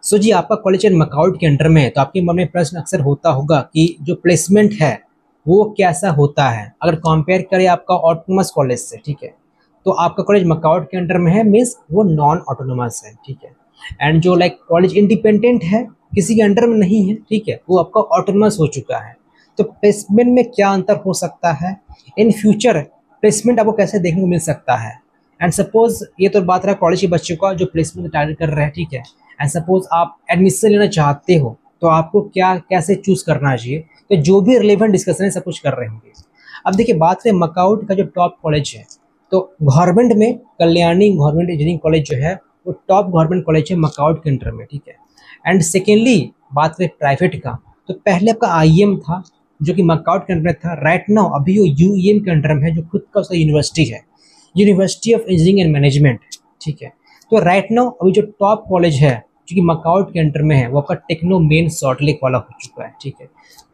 सो जी आपका college and MAKAUT के under में है, तो आपके मन में प्रश्न अक्सर होता होगा कि जो प्लेसमेंट है वो कैसा होता है अगर कंपेयर करें आपका ऑटोनोमस कॉलेज से। ठीक है, तो आपका कॉलेज मकाउट के अंडर में है, मीन्स वो नॉन ऑटोनोमस है। ठीक है, एंड जो लाइक कॉलेज इंडिपेंडेंट है, किसी के अंडर में नहीं है, ठीक है, वो आपका ऑटोनोमस हो चुका है। तो प्लेसमेंट में क्या अंतर हो सकता है, इन फ्यूचर प्लेसमेंट आपको कैसे देखने को मिल सकता है। एंड सपोज ये तो बात रहा कॉलेज के बच्चों का जो प्लेसमेंट टारगेट कर रहे हैं। ठीक है, एंड सपोज आप एडमिशन लेना चाहते हो तो आपको क्या कैसे चूज करना चाहिए, तो जो भी रिलेवेंट डिस्कशन है सब कुछ कर रहे होंगे। अब देखिए बात करें मकाउट का जो टॉप कॉलेज है, तो गवर्नमेंट में कल्याणी गवर्नमेंट इंजीनियरिंग कॉलेज जो है वो टॉप गवर्नमेंट कॉलेज है मकाउट के अंडर में। ठीक है, एंड सेकेंडली बात करें प्राइवेट का, तो पहले आपका आईएम था जो कि मकाउट के अंडर में था। राइट नाउ अभी वो यूईएम के अंडर में है जो खुद का उसका यूनिवर्सिटी है, university of engineering and management. ठीक है, तो राइट नाउ अभी जो टॉप कॉलेज है जो कि मकाउट के अंडर में है वो आपका टेक्नो मेन सॉल्ट लेक वाला हो चुका है। ठीक है,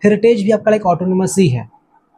हेरिटेज भी आपका लाइक ऑटोनोमस ही है।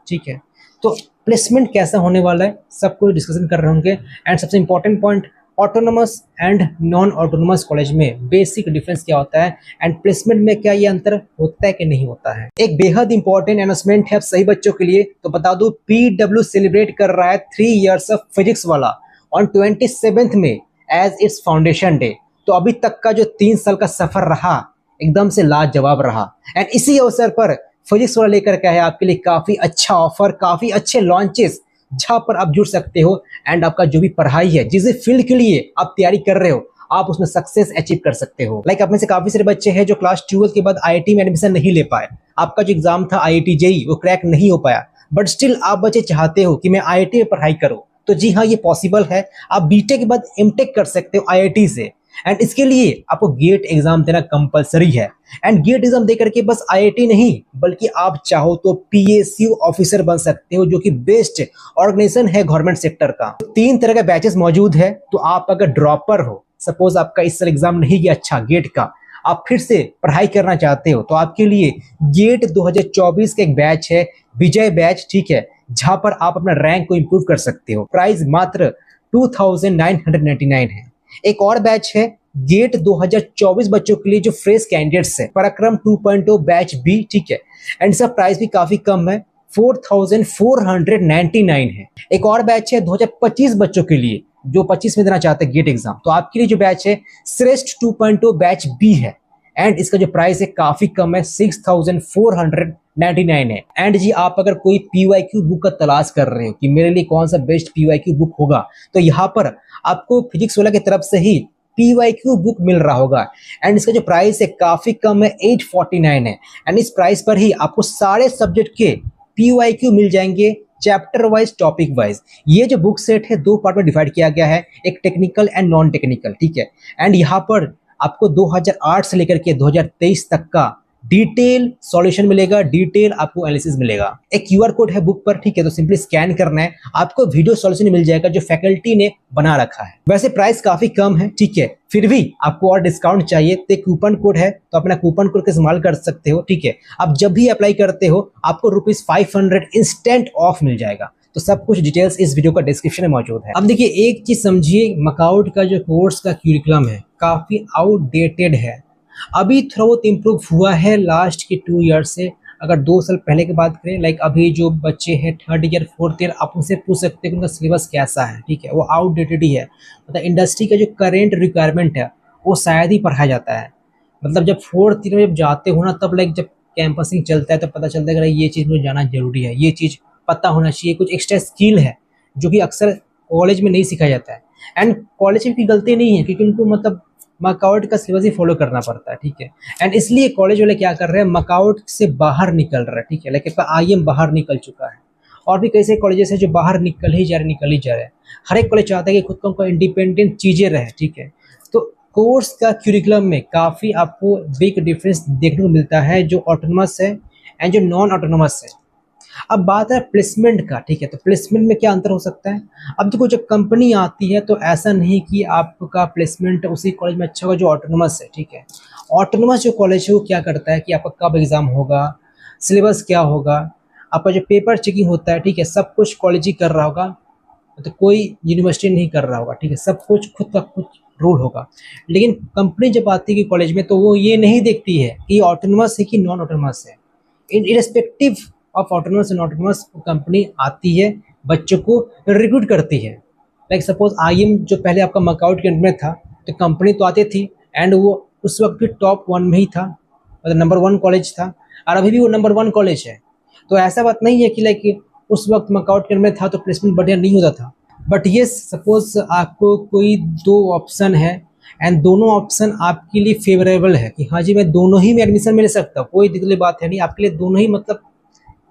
ठीक है, तो प्लेसमेंट कैसा होने वाला है सब कुछ डिस्कशन कर रहे होंगे। एंड सबसे important point, autonomous and non autonomous college में बेसिक डिफरेंस क्या होता है, एंड प्लेसमेंट में क्या ये अंतर होता है कि नहीं होता है। एक बेहद इंपॉर्टेंट अनाउंसमेंट है सही बच्चों के लिए, तो बता दूं पीडब्ल्यू सेलिब्रेट कर रहा है 3 years ऑफ फिजिक्स वाला ऑन 27th में एज इट्स फाउंडेशन डे। तो अभी तक का जो 3 साल का सफर रहा एकदम से लाजवाब रहा, एंड इसी अवसर पर फिजिक्स वाला लेकर के है आपके लिए काफी अच्छा ऑफर, काफी अच्छे लॉन्चेस जहां पर आप जुड़ सकते हो एंड आपका जो भी पढ़ाई है, जिस फील्ड के लिए आप तैयारी कर रहे हो, आप उसमें सक्सेस अचीव कर सकते हो। लाइक आप में से काफी सारे बच्चे हैं जो क्लास 12 के बाद आईआईटी में एडमिशन नहीं ले पाए, आपका जो एग्जाम था आईआईटी जेई वो क्रैक नहीं हो पाया, बट स्टिल आप बच्चे चाहते हो कि मैं आईआईटी में पढ़ाई करूं, तो जी हाँ ये पॉसिबल है। आप बीटेक के बाद एमटेक कर सकते हो आईआईटी से, एंड इसके लिए आपको गेट एग्जाम देना कंपलसरी है। एंड गेट एग्जाम दे करके बस आईआईटी नहीं बल्कि आप चाहो तो पीएसयू ऑफिसर बन सकते हो, जो कि बेस्ट ऑर्गेनाइजेशन है गवर्नमेंट सेक्टर का। 3 तरह का बैचेस मौजूद है, तो आप अगर ड्रॉपर हो, सपोज आपका इस साल एग्जाम नहीं गया अच्छा गेट का, आप फिर से पढ़ाई करना चाहते हो, तो आपके लिए गेट 2024 का एक बैच है, विजय बैच। ठीक है, जहां पर आप अपना रैंक को इंप्रूव कर सकते हो। प्राइस मात्र 2999 है। एक और बैच है गेट 2024 बच्चों के लिए जो फ्रेश कैंडिडेट्स है, पराक्रम 2.0 बैच बी। ठीक है, एंड इसका प्राइस भी काफी कम है, 4499 है। एक और बैच है 2025 बच्चों के लिए जो 25 में देना चाहते हैं गेट एग्जाम, तो आपके लिए जो बैच है श्रेष्ठ 2.0 बैच बी है, एंड इसका जो प्राइस है काफी कम है, 6499 है। एंड जी आप अगर कोई पीवाईक्यू बुक का तलाश कर रहे हो कि मेरे लिए कौन सा बेस्ट पीवाईक्यू बुक होगा, तो यहाँ पर आपको फिजिक्स वाला की तरफ से ही पीवाईक्यू बुक मिल रहा होगा, एंड इसका जो प्राइस है काफी कम है, 849 है। एंड इस प्राइस पर ही आपको सारे सब्जेक्ट के पीवाईक्यू मिल जाएंगे, चैप्टर वाइज, टॉपिक वाइज। ये जो बुक सेट है 2 पार्ट में डिवाइड किया गया है, एक टेक्निकल एंड नॉन टेक्निकल। ठीक है, एंड यहाँ पर आपको 2008 से लेकर के 2023 तक का डिटेल सॉल्यूशन मिलेगा, डिटेल आपको एनालिसिस मिलेगा। एक क्यूआर कोड है बुक पर, ठीक है, तो सिंपली स्कैन करना है, आपको वीडियो सॉल्यूशन मिल जाएगा जो फैकल्टी ने बना रखा है। वैसे प्राइस काफी कम है, ठीक है, फिर भी आपको और डिस्काउंट चाहिए तो एक कूपन कोड है, तो अपना कूपन कोड का इस्तेमाल कर सकते हो। ठीक है, आप जब भी अप्लाई करते हो आपको ₹500 इंस्टेंट ऑफ मिल जाएगा। तो सब कुछ डिटेल्स इस वीडियो का डिस्क्रिप्शन में मौजूद है। अब देखिए एक चीज समझिए, मकाउट का जो कोर्स का क्यूरिकुलम है काफी आउटडेटेड है। अभी थोड़ा बहुत इम्प्रूव हुआ है लास्ट के 2 ईयर से। अगर 2 साल पहले की बात करें, लाइक अभी जो बच्चे हैं 3rd ईयर 4th ईयर, आप उनसे पूछ सकते हैं कि उनका सिलेबस कैसा है। ठीक है, वो आउटडेटेड ही है, मतलब इंडस्ट्री का जो करेंट रिक्वायरमेंट है वो शायद ही पढ़ाया जाता है। मतलब जब 4th ईयर में जब जाते हो ना, तब लाइक जब कैंपसिंग चलता है तो पता चलता है कि ये चीज़ मुझे जाना जरूरी है, ये चीज़ पता होना चाहिए, कुछ एक्स्ट्रा स्किल है जो कि अक्सर कॉलेज में नहीं सिखाया जाता है। एंड कॉलेज में की गलती नहीं है क्योंकि उनको मतलब मकाउट का सिलेबस ही फॉलो करना पड़ता है। ठीक है, एंड इसलिए कॉलेज वाले क्या कर रहे हैं, मकाउट से बाहर निकल रहे हैं। ठीक है, लाइक आईएम बाहर निकल चुका है, और भी कई सारे कॉलेजेस हैं जो बाहर निकल ही जा रहे, निकल ही जा रहे हैं। हर एक कॉलेज चाहता है कि खुद को उनको इंडिपेंडेंट चीज़ें रहे। ठीक है, तो कोर्स का क्यूरिकुलम में काफ़ी आपको बिग डिफरेंस देखने को मिलता है, जो ऑटोनोमस है एंड जो नॉन ऑटोनोमस है। अब बात है प्लेसमेंट का। ठीक है, तो प्लेसमेंट में क्या अंतर हो सकता है। अब देखो जब कंपनी आती है तो ऐसा नहीं कि आपका प्लेसमेंट उसी कॉलेज में अच्छा होगा जो ऑटोनोमस है। ठीक है, ऑटोनोमस जो कॉलेज है वो क्या करता है कि आपका कब एग्जाम होगा, सिलेबस क्या होगा, आपका जो पेपर चेकिंग होता है, ठीक है, सब कुछ कॉलेज ही कर रहा होगा, तो कोई यूनिवर्सिटी नहीं कर रहा होगा। ठीक है, सब कुछ खुद का कुछ रूल होगा। लेकिन कंपनी जब आती है कि कॉलेज में, तो वो ये नहीं देखती है कि ऑटोनमस है कि नॉन ऑटोनमस है। Irrespective of autonomous and autonomous, company आती है, बच्चों को रिक्रूट करती है। लाइक सपोज आईएम जो पहले आपका मकाउट के अंडर में था, तो कंपनी तो आती थी एंड वो उस वक्त भी टॉप 1 में ही था, मतलब नंबर 1 कॉलेज था, और अभी भी वो नंबर 1 कॉलेज है। तो ऐसा बात नहीं है कि लाइक उस वक्त मकाउट के अंडर में था तो प्लेसमेंट बढ़िया नहीं होता था। बट ये सपोज आपको कोई 2 ऑप्शन है एंड दोनों ऑप्शन आपके लिए फेवरेबल है कि हाँ जी मैं दोनों ही में एडमिशन ले सकता हूँ, कोई दिक्कत बात है नहीं, आपके लिए दोनों ही मतलब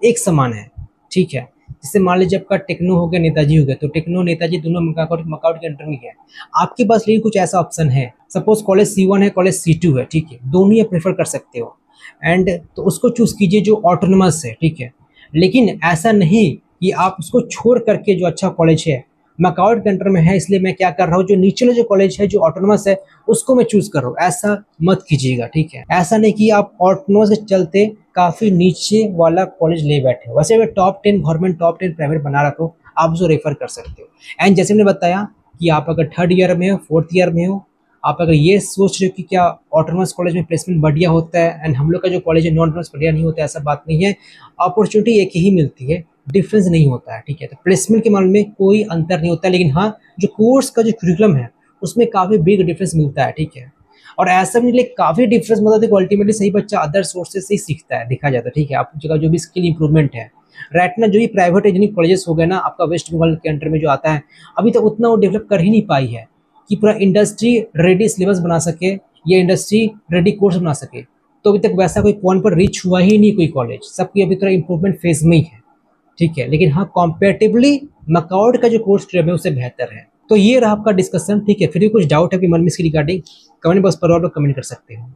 एक समान है, ठीक है। जैसे मान लीजिए आपका टेक्नो हो गया, नेताजी हो गया, तो टेक्नो नेताजी दोनों मकाउट के अंडर में है। आपके पास लेकिन कुछ ऐसा ऑप्शन है, सपोज कॉलेज C1 है, कॉलेज C2 है, ठीक है, दोनों ही आप प्रेफर कर सकते हो एंड तो उसको चूज कीजिए जो ऑटोनमस है, ठीक है। लेकिन ऐसा नहीं कि आप उसको छोड़ करके जो अच्छा कॉलेज है मकाउट के अंडर में है इसलिए मैं क्या कर रहा हूँ, जो नीचे जो कॉलेज है जो ऑटोनमस है उसको मैं चूज कर रहा हूँ, ऐसा मत कीजिएगा, ठीक है। ऐसा नहीं कि आप ऑटोनमस के चलते काफी नीचे वाला कॉलेज ले बैठे हो। वैसे मैं टॉप 10 गवर्नमेंट, टॉप 10 प्राइवेट बना रखा हूँ, आप उसको रेफर कर सकते हो। एंड जैसे मैंने बताया कि आप अगर 3rd ईयर में हो, 4th ईयर में हो, आप अगर ये सोच रहे हो कि क्या ऑटोनमस कॉलेज में प्लेसमेंट बढ़िया होता है एंड हम लोग का जो कॉलेज है नॉन ऑटोनमस बढ़िया नहीं होता है, ऐसा बात नहीं है। अपॉर्चुनिटी एक ही मिलती है, डिफरेंस नहीं होता है, ठीक है। तो प्लेसमेंट के मामले में कोई अंतर नहीं होता है, लेकिन हाँ जो कोर्स का जो करिकुलम है उसमें काफ़ी बिग डिफरेंस मिलता है, ठीक है। और ऐसा भी नहीं काफ़ी डिफरेंस मतलब देखो अल्टीमेटली सही बच्चा अदर सोर्सेज से ही सीखता है, देखा जाता है, ठीक है। आपकी जगह जो भी स्किल इंप्रूवमेंट है राइट ना, जो भी प्राइवेट इंजीनियरिंग कॉलेजेस हो गए ना आपका वेस्ट बंगाल के अंडर में जो आता है, अभी तक उतना वो डेवलप कर ही नहीं पाई है कि पूरा इंडस्ट्री रेडी सिलेबस बना सके या इंडस्ट्री रेडी कोर्स बना सके। तो अभी तक वैसा कोई पॉइंट पर रीच हुआ ही नहीं कोई कॉलेज, सबकी अभी थोड़ा इंप्रूवमेंट फेज में ही है, ठीक है। लेकिन हाँ कॉम्पेरेटिवली मकाउट का जो कोर्स है उससे बेहतर है। तो ये रहा आपका डिस्कशन, ठीक है। फिर भी कुछ डाउट है कि मन में इसकी रिगार्डिंग, कमेंट बॉक्स पर आप लोग कमेंट कर सकते हैं।